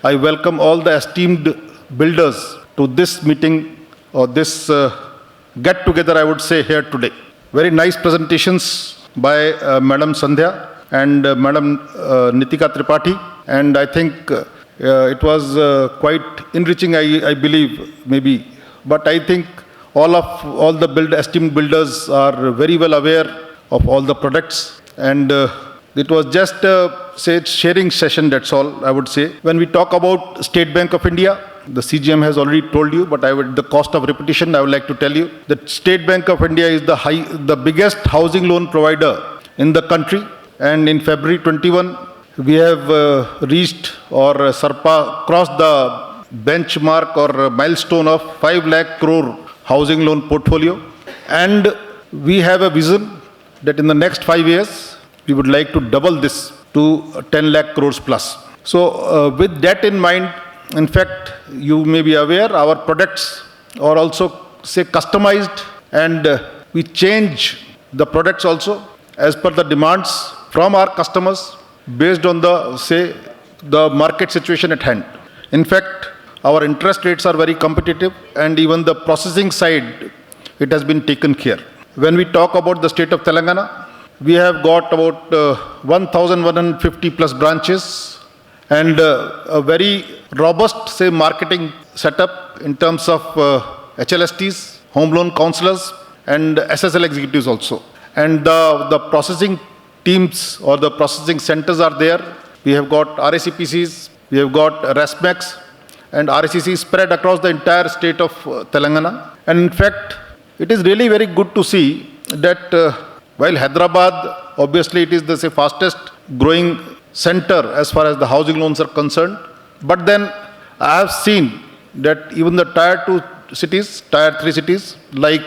I welcome all the esteemed builders to this meeting or this get-together, I would say, here today. Very nice presentations by Madam Sandhya and Madam Nitika Tripathi, and I think it was quite enriching, I believe, maybe. But I think all the esteemed builders are very well aware of all the products, and it was just say sharing session, that's all I would say. When we talk about State Bank of India, the CGM has already told you, but the cost of repetition, I would like to tell you that State Bank of India is the biggest housing loan provider in the country, and in February 21, we have reached or crossed the benchmark or milestone of 5 lakh crore housing loan portfolio, and we have a vision that in the next 5 years, we would like to double this to 10 lakh crores plus. So with that in mind, in fact, you may be aware our products are also say customized, and we change the products also as per the demands from our customers based on the market situation at hand. In fact, our interest rates are very competitive, and even the processing side, it has been taken care. When we talk about the state of Telangana, we have got about 1,150 plus branches and a very robust, marketing setup in terms of HLSTs, home loan counselors, and SSL executives also. And the processing teams or the processing centers are there. We have got RACPCs, we have got RASMAX, and RACC spread across the entire state of Telangana. And in fact, it is really very good to see that while Hyderabad, obviously it is the fastest growing center as far as the housing loans are concerned, but then I have seen that even the tier 3 cities like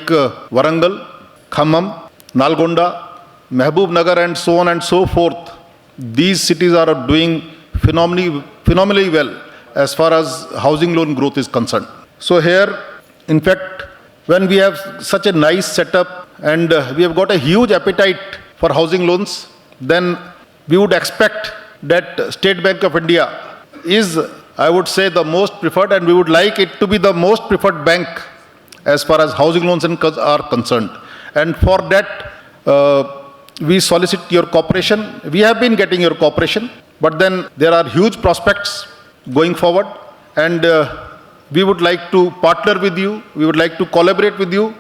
Warangal, Khammam, Nalgonda, Mehboob Nagar, and so on and so forth, these cities are doing phenomenally well as far as housing loan growth is concerned. So here, in fact, when we have such a nice setup and we have got a huge appetite for housing loans, then we would expect that State Bank of India is, I would say, the most preferred, and we would like it to be the most preferred bank as far as housing loans are concerned. And for that, we solicit your cooperation. We have been getting your cooperation, but then there are huge prospects going forward, and we would like to partner with you, we would like to collaborate with you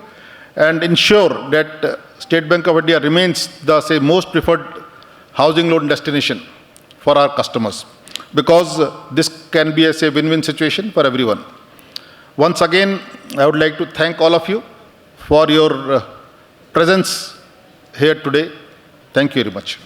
and ensure that State Bank of India remains the most preferred housing loan destination for our customers, because this can be a win-win situation for everyone. Once again, I would like to thank all of you for your presence here today. Thank you very much.